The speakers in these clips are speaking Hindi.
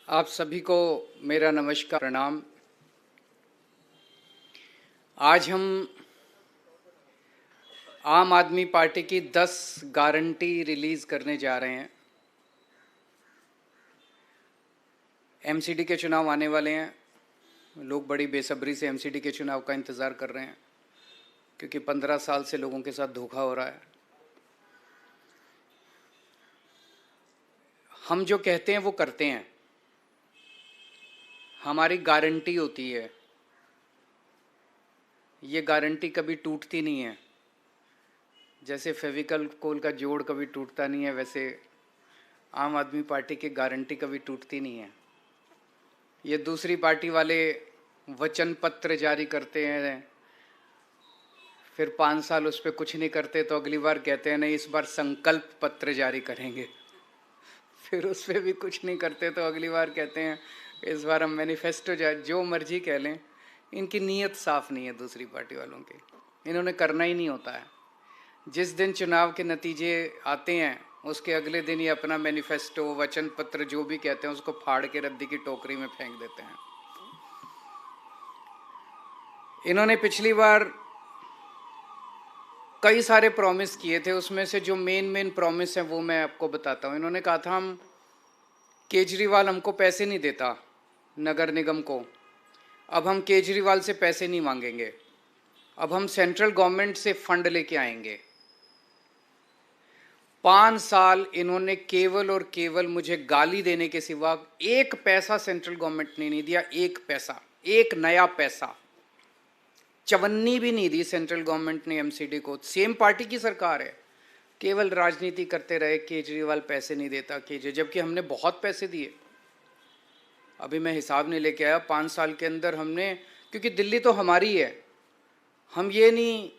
आप सभी को मेरा नमस्कार प्रणाम। आज हम आम आदमी पार्टी की 10 गारंटी रिलीज करने जा रहे हैं। एमसीडी के चुनाव आने वाले हैं। लोग बड़ी बेसब्री से एमसीडी के चुनाव का इंतज़ार कर रहे हैं क्योंकि 15 साल से लोगों के साथ धोखा हो रहा है। हम जो कहते हैं वो करते हैं। हमारी गारंटी होती है, ये गारंटी कभी टूटती नहीं है। जैसे फेविकल कोल का जोड़ कभी टूटता नहीं है, वैसे आम आदमी पार्टी की गारंटी कभी टूटती नहीं है। ये दूसरी पार्टी वाले वचन पत्र जारी करते हैं, फिर 5 साल उस पर कुछ नहीं करते तो अगली बार कहते हैं नहीं इस बार संकल्प पत्र जारी करेंगे। फिर उस पर भी कुछ नहीं करते तो अगली बार कहते हैं इस बार हम मैनिफेस्टो जो मर्जी कह लें। इनकी नीयत साफ नहीं है दूसरी पार्टी वालों की, इन्होंने करना ही नहीं होता है। जिस दिन चुनाव के नतीजे आते हैं उसके अगले दिन ही अपना मैनिफेस्टो वचन पत्र जो भी कहते हैं उसको फाड़ के रद्दी की टोकरी में फेंक देते हैं। इन्होंने पिछली बार कई सारे प्रॉमिस किए थे, उसमें से जो मेन प्रॉमिस है वो मैं आपको बताता हूँ। इन्होंने कहा था हम केजरीवाल हमको पैसे नहीं देता नगर निगम को, अब हम केजरीवाल से पैसे नहीं मांगेंगे, अब हम सेंट्रल गवर्नमेंट से फंड लेके आएंगे। 5 साल इन्होंने केवल और केवल मुझे गाली देने के सिवा एक पैसा सेंट्रल गवर्नमेंट ने नहीं दिया। एक पैसा, एक नया पैसा, चवन्नी भी नहीं दी सेंट्रल गवर्नमेंट ने एमसीडी को। सेम पार्टी की सरकार है, केवल राजनीति करते रहे केजरीवाल पैसे नहीं देता जबकि हमने बहुत पैसे दिए। अभी मैं हिसाब नहीं लेके आया 5 साल के अंदर हमने, क्योंकि दिल्ली तो हमारी है, हम ये नहीं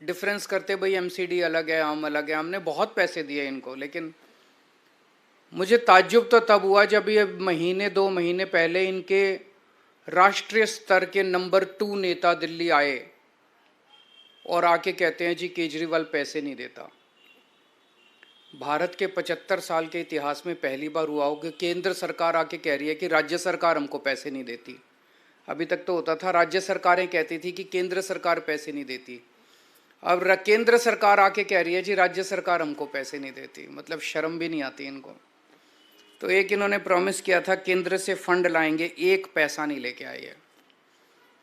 डिफरेंस करते भाई एमसीडी अलग है हम अलग है। हमने बहुत पैसे दिए इनको, लेकिन मुझे ताज्जुब तो तब हुआ जब ये महीने 2 महीने पहले इनके राष्ट्रीय स्तर के नंबर 2 नेता दिल्ली आए और आके कहते हैं जी केजरीवाल पैसे नहीं देता। भारत के 75 साल के इतिहास में पहली बार हुआ हो कि केंद्र सरकार आके कह रही है कि राज्य सरकार हमको पैसे नहीं देती। अभी तक तो होता था राज्य सरकारें कहती थी कि केंद्र सरकार पैसे नहीं देती, अब केंद्र सरकार आके कह रही है जी राज्य सरकार हमको पैसे नहीं देती। मतलब शर्म भी नहीं आती इनको। तो एक इन्होंने प्रॉमिस किया था केंद्र से फंड लाएंगे, एक पैसा नहीं लेके आए हैं।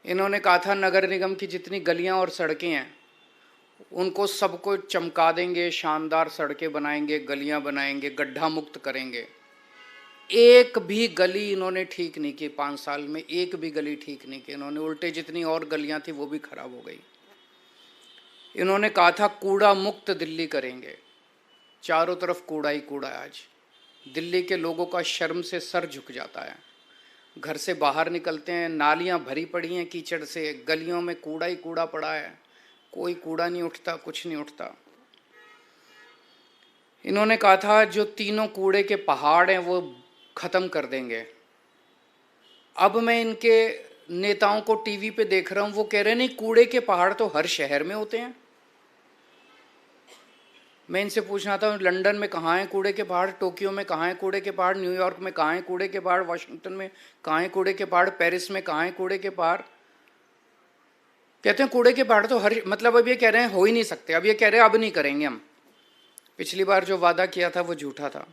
इन्होंने कहा था नगर निगम की जितनी गलियां और सड़कें हैं उनको सबको चमका देंगे, शानदार सड़कें बनाएंगे, गलियां बनाएंगे, गड्ढा मुक्त करेंगे। एक भी गली इन्होंने ठीक नहीं की 5 साल में, एक भी गली ठीक नहीं की इन्होंने। उल्टे जितनी और गलियां थी वो भी खराब हो गई। इन्होंने कहा था कूड़ा मुक्त दिल्ली करेंगे, चारों तरफ कूड़ा ही कूड़ा है। आज दिल्ली के लोगों का शर्म से सर झुक जाता है। घर से बाहर निकलते हैं, नालियां भरी पड़ी हैं कीचड़ से, गलियों में कूड़ा ही कूड़ा पड़ा है, कोई कूड़ा नहीं उठता, कुछ नहीं उठता। इन्होंने कहा था जो 3 कूड़े के पहाड़ हैं वो ख़त्म कर देंगे। अब मैं इनके नेताओं को टीवी पे देख रहा हूँ, वो कह रहे हैं नहीं कूड़े के पहाड़ तो हर शहर में होते हैं। मैं इनसे पूछना था लंदन में कहाँ हैं कूड़े के पहाड़, टोक्यो में कहाँ हैं कूड़े के पहाड़, न्यूयॉर्क में कहाँ हैं कूड़े के पहाड़, वाशिंगटन में कहाँ हैं कूड़े के पहाड़, पेरिस में कहाँ हैं कूड़े के पहाड़। कहते हैं कूड़े के पहाड़ तो हर, मतलब अब ये कह रहे हैं हो ही नहीं सकते, अब ये कह रहे हैं अब नहीं करेंगे हम। पिछली बार जो वादा किया था वो झूठा था।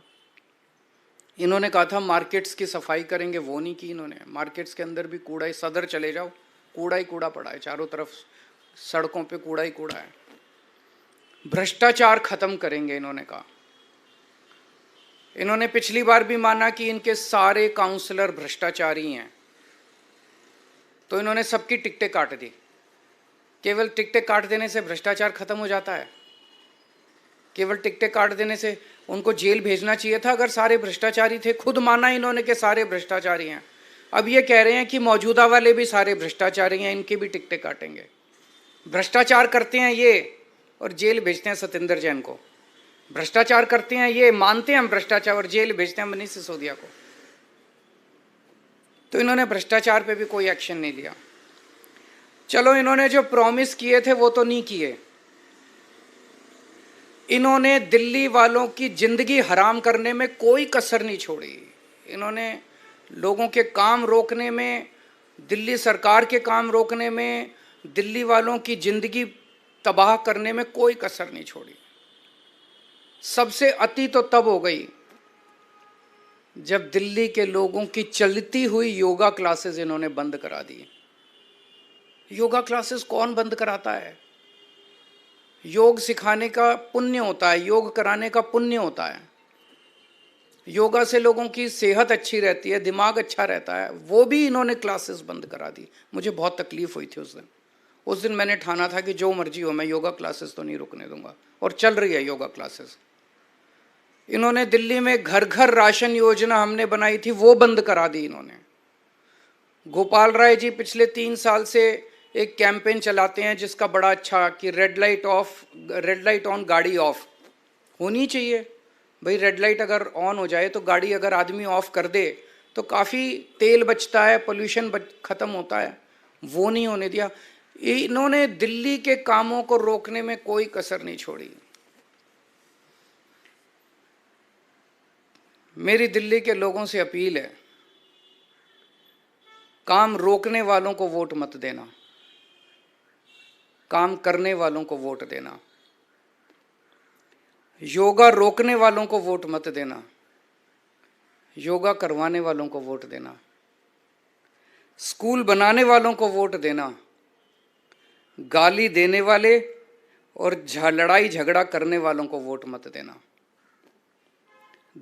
इन्होंने कहा था मार्केट्स की सफाई करेंगे, वो नहीं की इन्होंने। मार्केट्स के अंदर भी कूड़ा ही, सदर चले जाओ कूड़ा ही कूड़ा पड़ा है, चारों तरफ सड़कों पे कूड़ा ही कूड़ा है। भ्रष्टाचार खत्म करेंगे इन्होंने कहा। इन्होंने पिछली बार भी माना कि इनके सारे काउंसलर भ्रष्टाचारी हैं, तो इन्होंने सबकी टिकटें काट दी। केवल टिकटें काट देने से भ्रष्टाचार खत्म हो जाता है? केवल टिकटें काट देने से उनको जेल भेजना चाहिए था अगर सारे भ्रष्टाचारी थे। खुद माना इन्होंने कि सारे भ्रष्टाचारी हैं, अब ये कह रहे हैं कि मौजूदा वाले भी सारे भ्रष्टाचारी हैं, इनकी भी टिकटें काटेंगे। भ्रष्टाचार करते हैं ये और जेल भेजते हैं सत्येंद्र जैन को। भ्रष्टाचार करते हैं ये, मानते हैं हम भ्रष्टाचार, और जेल भेजते हैं मनीष सिसोदिया को। तो इन्होंने भ्रष्टाचार पे भी कोई एक्शन नहीं लिया। चलो इन्होंने जो प्रॉमिस किए थे वो तो नहीं किए। इन्होंने दिल्ली वालों की जिंदगी हराम करने में कोई कसर नहीं छोड़ी। इन्होंने लोगों के काम रोकने में, दिल्ली सरकार के काम रोकने में, दिल्ली वालों की जिंदगी तबाह करने में कोई कसर नहीं छोड़ी। सबसे अति तो तब हो गई जब दिल्ली के लोगों की चलती हुई योगा क्लासेस इन्होंने बंद करा दी। योगा क्लासेस कौन बंद कराता है? योग सिखाने का पुण्य होता है, योग कराने का पुण्य होता है। योगा से लोगों की सेहत अच्छी रहती है, दिमाग अच्छा रहता है, वो भी इन्होंने क्लासेस बंद करा दी। मुझे बहुत तकलीफ हुई थी उस दिन मैंने ठाना था कि जो मर्जी हो, मैं योगा क्लासेस तो नहीं रुकने दूंगा, और चल रही है योगा क्लासेस। इन्होंने दिल्ली में घर घर राशन योजना हमने बनाई थी, वो बंद करा दी इन्होंने। गोपाल राय जी पिछले 3 साल से एक कैंपेन चलाते हैं जिसका बड़ा अच्छा कि रेड लाइट ऑन गाड़ी ऑफ होनी चाहिए। भाई रेड लाइट अगर ऑन हो जाए तो गाड़ी अगर आदमी ऑफ कर दे तो काफ़ी तेल बचता है, पोल्यूशन खत्म होता है। वो नहीं होने दिया। इन्होंने दिल्ली के कामों को रोकने में कोई कसर नहीं छोड़ी। मेरी दिल्ली के लोगों से अपील है, काम रोकने वालों को वोट मत देना, काम करने वालों को वोट देना। योगा रोकने वालों को वोट मत देना, योगा करवाने वालों को वोट देना। स्कूल बनाने वालों को वोट देना, गाली देने वाले और लड़ाई झगड़ा करने वालों को वोट मत देना।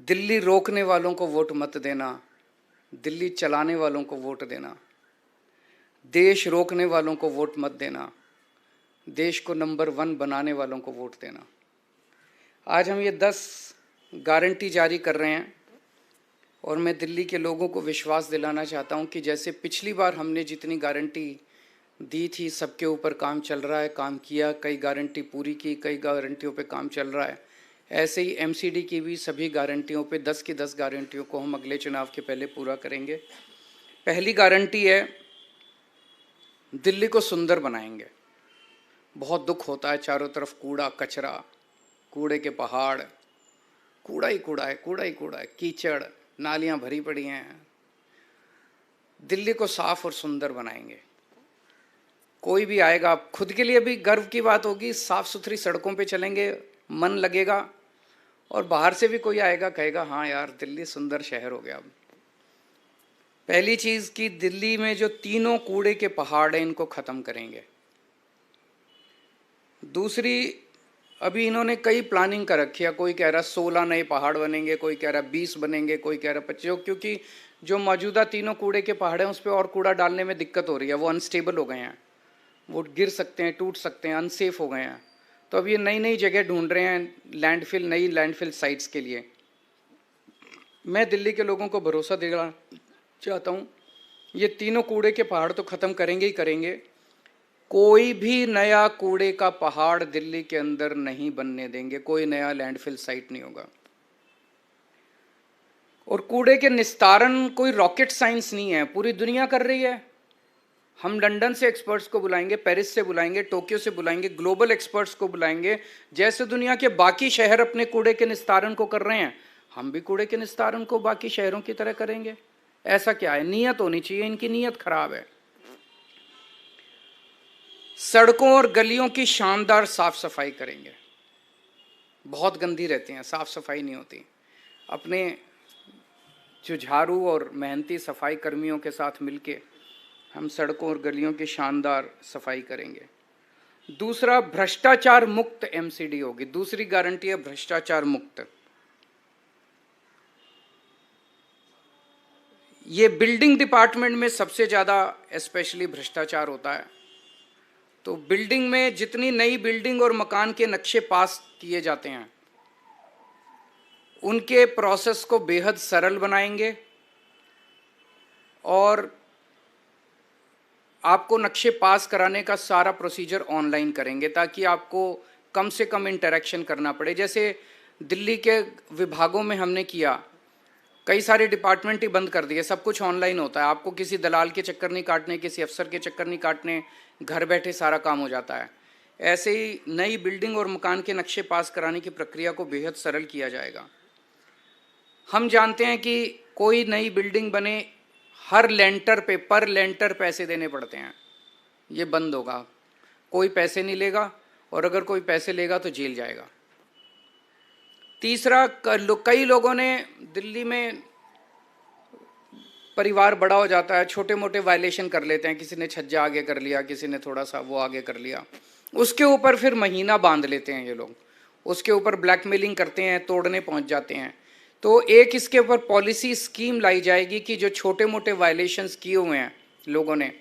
दिल्ली रोकने वालों को वोट मत देना, दिल्ली चलाने वालों को वोट देना। देश रोकने वालों को वोट मत देना, देश को नंबर 1 बनाने वालों को वोट देना। आज हम ये 10 गारंटी जारी कर रहे हैं और मैं दिल्ली के लोगों को विश्वास दिलाना चाहता हूं कि जैसे पिछली बार हमने जितनी गारंटी दी थी, सबके ऊपर काम चल रहा है, काम किया, कई गारंटी पूरी की, कई गारंटियों पे काम चल रहा है। ऐसे ही एमसीडी की भी सभी गारंटियों पे 10 की 10 गारंटियों को हम अगले चुनाव के पहले पूरा करेंगे। पहली गारंटी है, दिल्ली को सुंदर बनाएंगे। बहुत दुख होता है, चारों तरफ कूड़ा कचरा, कूड़े के पहाड़, कूड़ा ही कूड़ा है, कूड़ा ही कूड़ा है, कीचड़, नालियां भरी पड़ी हैं। दिल्ली को साफ और सुंदर बनाएंगे। कोई भी आएगा, खुद के लिए भी गर्व की बात होगी, साफ सुथरी सड़कों पे चलेंगे, मन लगेगा, और बाहर से भी कोई आएगा कहेगा हाँ यार दिल्ली सुंदर शहर हो गया। अब पहली चीज कि दिल्ली में जो तीनों कूड़े के पहाड़ हैं इनको खत्म करेंगे। दूसरी, अभी इन्होंने कई प्लानिंग कर रखी है, कोई कह रहा 16 नए पहाड़ बनेंगे, कोई कह रहा 20 बनेंगे, कोई कह रहा 25, क्योंकि जो मौजूदा तीनों कूड़े के पहाड़ हैं उस पर और कूड़ा डालने में दिक्कत हो रही है, वो अनस्टेबल हो गए हैं, वो गिर सकते हैं, टूट सकते हैं, अनसेफ हो गए हैं। तो अब ये नई नई जगह ढूंढ रहे हैं लैंडफिल, नई लैंडफिल साइट्स के लिए। मैं दिल्ली के लोगों को भरोसा देना चाहता हूँ, ये तीनों कूड़े के पहाड़ तो ख़त्म करेंगे ही करेंगे। कोई भी नया कूड़े का पहाड़ दिल्ली के अंदर नहीं बनने देंगे, कोई नया लैंडफिल साइट नहीं होगा। और कूड़े के निस्तारण कोई रॉकेट साइंस नहीं है, पूरी दुनिया कर रही है। हम लंदन से एक्सपर्ट्स को बुलाएंगे, पेरिस से बुलाएंगे, टोक्यो से बुलाएंगे, ग्लोबल एक्सपर्ट्स को बुलाएंगे। जैसे दुनिया के बाकी शहर अपने कूड़े के निस्तारण को कर रहे हैं, हम भी कूड़े के निस्तारण को बाकी शहरों की तरह करेंगे। ऐसा क्या है? नीयत होनी चाहिए, इनकी नीयत खराब है। सड़कों और गलियों की शानदार साफ सफाई करेंगे, बहुत गंदी रहती हैं, साफ सफाई नहीं होती। अपने जो झाड़ू और मेहनती सफाई कर्मियों के साथ मिलके हम सड़कों और गलियों की शानदार सफाई करेंगे। दूसरा, भ्रष्टाचार मुक्त एमसीडी होगी। दूसरी गारंटी है भ्रष्टाचार मुक्त। ये बिल्डिंग डिपार्टमेंट में सबसे ज़्यादा स्पेशली भ्रष्टाचार होता है। तो बिल्डिंग में जितनी नई बिल्डिंग और मकान के नक्शे पास किए जाते हैं उनके प्रोसेस को बेहद सरल बनाएंगे और आपको नक्शे पास कराने का सारा प्रोसीजर ऑनलाइन करेंगे ताकि आपको कम से कम इंटरेक्शन करना पड़े। जैसे दिल्ली के विभागों में हमने किया, कई सारे डिपार्टमेंट ही बंद कर दिए, सब कुछ ऑनलाइन होता है। आपको किसी दलाल के चक्कर नहीं काटने, किसी अफसर के चक्कर नहीं काटने, घर बैठे सारा काम हो जाता है। ऐसे ही नई बिल्डिंग और मकान के नक्शे पास कराने की प्रक्रिया को बेहद सरल किया जाएगा। हम जानते हैं कि कोई नई बिल्डिंग बने हर लेंटर पे पर लेंटर पैसे देने पड़ते हैं, ये बंद होगा। कोई पैसे नहीं लेगा, और अगर कोई पैसे लेगा तो जेल जाएगा। तीसरा, कई लोगों ने दिल्ली में परिवार बड़ा हो जाता है, छोटे मोटे वायलेशन कर लेते हैं, किसी ने छज्जा आगे कर लिया, किसी ने थोड़ा सा वो आगे कर लिया, उसके ऊपर फिर महीना बांध लेते हैं ये लोग, उसके ऊपर ब्लैकमेलिंग करते हैं, तोड़ने पहुंच जाते हैं। तो एक इसके ऊपर पॉलिसी स्कीम लाई जाएगी कि जो छोटे मोटे वायलेशंस किए हुए हैं लोगों ने,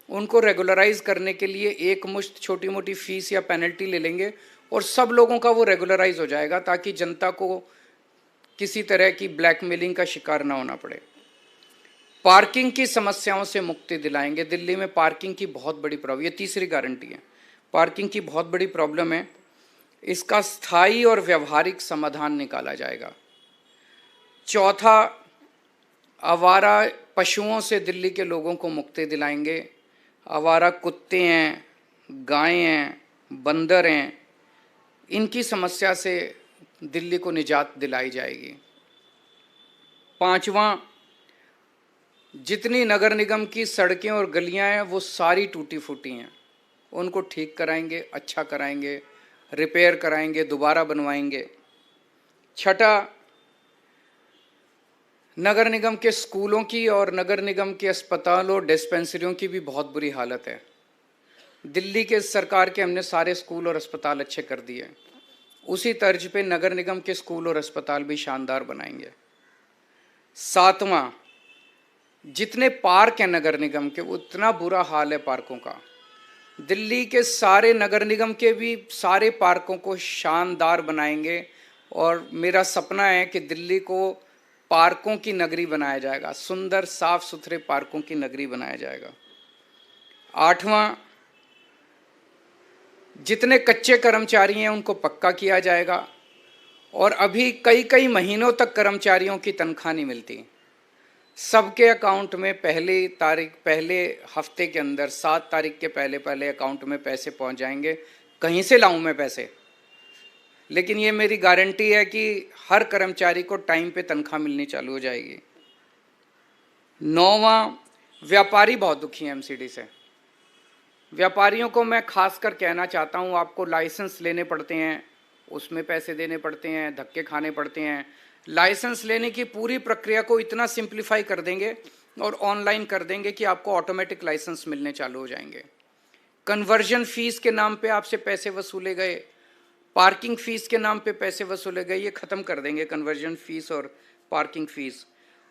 उनको रेगुलराइज करने के लिए एक मुश्त छोटी मोटी फीस या पेनल्टी ले लेंगे, और सब लोगों का वो रेगुलराइज हो जाएगा, ताकि जनता को किसी तरह की ब्लैकमेलिंग का शिकार ना होना पड़े। पार्किंग की समस्याओं से मुक्ति दिलाएंगे। दिल्ली में पार्किंग की बहुत बड़ी प्रॉब्लम, ये तीसरी गारंटी है, पार्किंग की बहुत बड़ी प्रॉब्लम है, इसका स्थायी और व्यवहारिक समाधान निकाला जाएगा। चौथा, आवारा पशुओं से दिल्ली के लोगों को मुक्ति दिलाएंगे। आवारा कुत्ते हैं, गायें हैं, बंदर हैं, इनकी समस्या से दिल्ली को निजात दिलाई जाएगी। पांचवा, जितनी नगर निगम की सड़कें और गलियां हैं वो सारी टूटी फूटी हैं, उनको ठीक कराएंगे, अच्छा कराएंगे, रिपेयर कराएंगे, दोबारा बनवाएंगे। छठा, नगर निगम के स्कूलों की और नगर निगम के अस्पतालों डिस्पेंसरियों की भी बहुत बुरी हालत है। दिल्ली के सरकार के हमने सारे स्कूल और अस्पताल अच्छे कर दिए, उसी तर्ज पे नगर निगम के स्कूल और अस्पताल भी शानदार बनाएंगे। सातवां, जितने पार्क हैं नगर निगम के, उतना बुरा हाल है पार्कों का। दिल्ली के सारे नगर निगम के भी सारे पार्कों को शानदार बनाएंगे, और मेरा सपना है कि दिल्ली को पार्कों की नगरी बनाया जाएगा, सुंदर साफ सुथरे पार्कों की नगरी बनाया जाएगा। आठवां, जितने कच्चे कर्मचारी हैं उनको पक्का किया जाएगा, और अभी कई कई महीनों तक कर्मचारियों की तनख्वाह नहीं मिलती, सबके अकाउंट में पहले हफ्ते के अंदर 7 तारीख के पहले अकाउंट में पैसे पहुंच जाएंगे। कहीं से लाऊं मैं पैसे, लेकिन ये मेरी गारंटी है कि हर कर्मचारी को टाइम पे तनख्वाह मिलनी चालू हो जाएगी। 9वां, व्यापारी बहुत दुखी हैं एमसीडी से। व्यापारियों को मैं खासकर कहना चाहता हूँ, आपको लाइसेंस लेने पड़ते हैं, उसमें पैसे देने पड़ते हैं, धक्के खाने पड़ते हैं। लाइसेंस लेने की पूरी प्रक्रिया को इतना सिंप्लीफाई कर देंगे और ऑनलाइन कर देंगे कि आपको ऑटोमेटिक लाइसेंस मिलने चालू हो जाएंगे। कन्वर्जन फीस के नाम पे आपसे पैसे वसूले गए, पार्किंग फीस के नाम पे पैसे वसूले गए, ये ख़त्म कर देंगे कन्वर्जन फीस और पार्किंग फीस।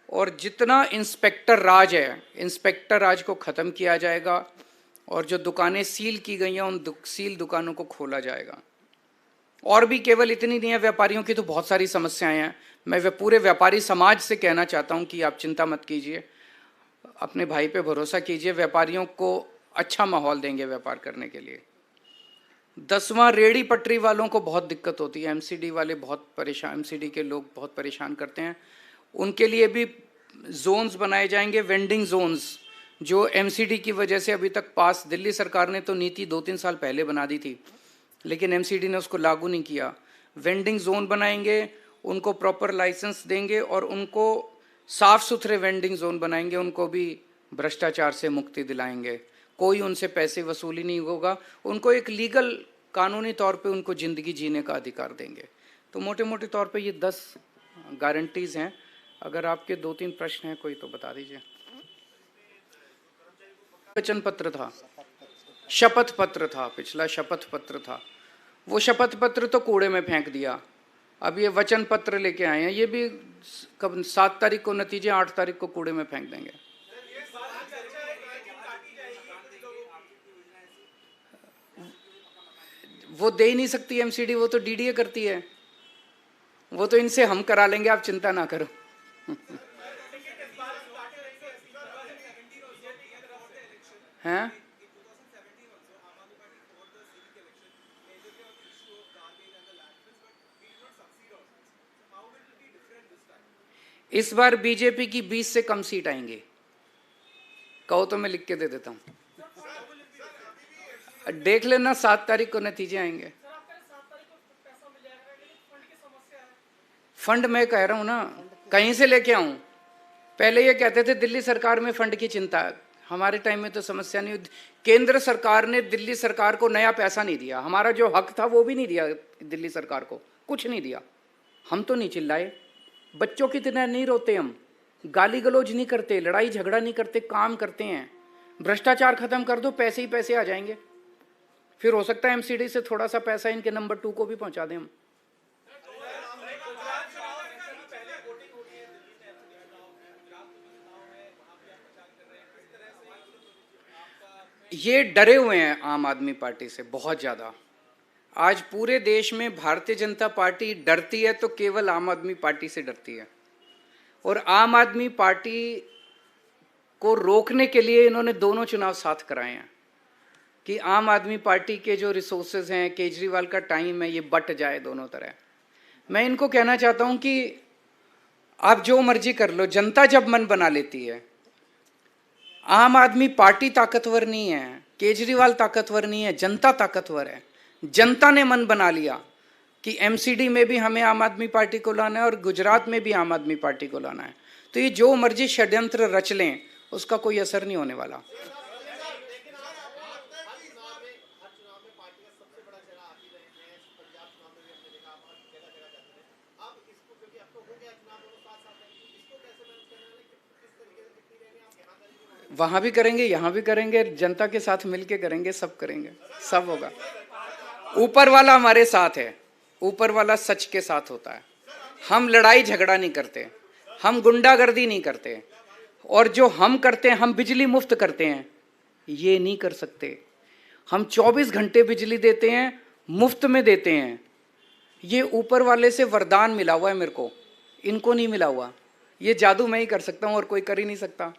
और जितना इंस्पेक्टर राज है, इंस्पेक्टर राज को ख़त्म किया जाएगा, और जो दुकानें सील की गई हैं उन सील दुकानों को खोला जाएगा। और भी केवल इतनी नहीं है, व्यापारियों की तो बहुत सारी समस्याएं हैं। मैं पूरे व्यापारी समाज से कहना चाहता हूं कि आप चिंता मत कीजिए, अपने भाई पे भरोसा कीजिए, व्यापारियों को अच्छा माहौल देंगे व्यापार करने के लिए। 10वां, रेहड़ी पटरी वालों को बहुत दिक्कत होती है, एमसीडी वाले बहुत परेशान, एमसीडी के लोग बहुत परेशान करते हैं, उनके लिए भी जोन्स बनाए जाएंगे, वेंडिंग जोन्स, जो एमसीडी की वजह से अभी तक पास, दिल्ली सरकार ने तो नीति 2-3 साल पहले बना दी थी, लेकिन एमसीडी ने उसको लागू नहीं किया। वेंडिंग जोन बनाएंगे, उनको प्रॉपर लाइसेंस देंगे, और उनको साफ सुथरे वेंडिंग जोन बनाएंगे, उनको भी भ्रष्टाचार से मुक्ति दिलाएंगे, कोई उनसे पैसे वसूली नहीं होगा, उनको एक लीगल कानूनी तौर पे उनको ज़िंदगी जीने का अधिकार देंगे। तो मोटे मोटे तौर पे ये 10 गारंटीज़ हैं। अगर आपके 2-3 प्रश्न हैं कोई तो बता दीजिए। वचन पत्र था, शपथ पत्र था, पिछला शपथ पत्र था, वो शपथ पत्र तो कूड़े में फेंक दिया, अब ये वचन पत्र लेके आए हैं, ये भी कब 7 तारीख को नतीजे, 8 तारीख को कूड़े में फेंक देंगे। वो दे ही नहीं सकती एमसीडी, वो तो डीडीए करती है, वो तो इनसे हम करा लेंगे, आप चिंता ना करो। हैं? इस बार बीजेपी की 20 से कम सीट आएंगी, कहो तो मैं लिख के दे देता हूं, देख लेना 7 तारीख को नतीजे आएंगे। फंड मैं कह रहा हूं ना, कहीं से लेके आऊं, पहले ये कहते थे दिल्ली सरकार में फंड की चिंता है, हमारे टाइम में तो समस्या नहीं हुई। केंद्र सरकार ने दिल्ली सरकार को नया पैसा नहीं दिया, हमारा जो हक था वो भी नहीं दिया दिल्ली सरकार को, कुछ नहीं दिया। हम तो नहीं चिल्लाए, बच्चों की तरह नहीं रोते, हम गाली गलौज नहीं करते, लड़ाई झगड़ा नहीं करते, काम करते हैं। भ्रष्टाचार खत्म कर दो, पैसे ही पैसे आ जाएंगे। फिर हो सकता है एमसीडी से थोड़ा सा पैसा इनके नंबर 2 को भी पहुंचा दें हम। ये डरे हुए हैं आम आदमी पार्टी से बहुत ज्यादा। आज पूरे देश में भारतीय जनता पार्टी डरती है तो केवल आम आदमी पार्टी से डरती है। और आम आदमी पार्टी को रोकने के लिए इन्होंने दोनों चुनाव साथ कराए हैं कि आम आदमी पार्टी के जो रिसोर्सेज हैं, केजरीवाल का टाइम है, ये बट जाए दोनों तरह। मैं इनको कहना चाहता हूं कि आप जो मर्जी कर लो, जनता जब मन बना लेती है। आम आदमी पार्टी ताकतवर नहीं है, केजरीवाल ताकतवर नहीं है, जनता ताकतवर है। जनता ने मन बना लिया कि एमसीडी में भी हमें आम आदमी पार्टी को लाना है और गुजरात में भी आम आदमी पार्टी को लाना है, तो ये जो मर्जी षड्यंत्र रच लें उसका कोई असर नहीं होने वाला। वहां भी करेंगे, यहां भी करेंगे, जनता के साथ मिलके करेंगे, सब करेंगे, सब होगा। ऊपर वाला हमारे साथ है, ऊपर वाला सच के साथ होता है। हम लड़ाई झगड़ा नहीं करते, हम गुंडागर्दी नहीं करते, और जो हम करते हैं, हम बिजली मुफ्त करते हैं, ये नहीं कर सकते। हम 24 घंटे बिजली देते हैं, मुफ्त में देते हैं। ये ऊपर वाले से वरदान मिला हुआ है मेरे को, इनको नहीं मिला हुआ। ये जादू मैं ही कर सकता हूँ और कोई कर ही नहीं सकता।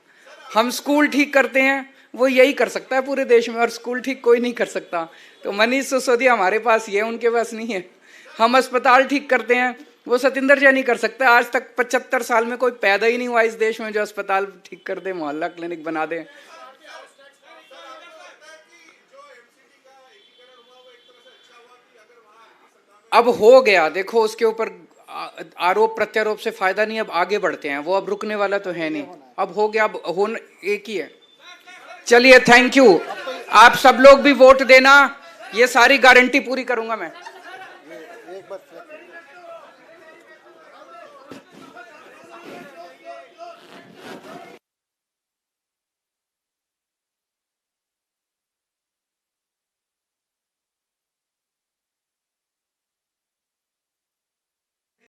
हम स्कूल ठीक करते हैं, वो यही कर सकता है पूरे देश में, और स्कूल ठीक कोई नहीं कर सकता। तो मनीष सिसोदिया हमारे पास ये, उनके पास नहीं है। हम अस्पताल ठीक करते हैं, वो सतिंदर जैन नहीं कर सकता। आज तक 75 साल में कोई पैदा ही नहीं हुआ इस देश में जो अस्पताल ठीक कर दे, मोहल्ला क्लिनिक बना दे। अब हो गया, देखो उसके ऊपर आरोप प्रत्यारोप से फायदा नहीं, अब आगे बढ़ते हैं। वो अब रुकने वाला तो है नहीं, अब हो गया, अब हो एक ही है। चलिए, थैंक यू। आप सब लोग भी वोट देना, ये सारी गारंटी पूरी करूंगा मैं।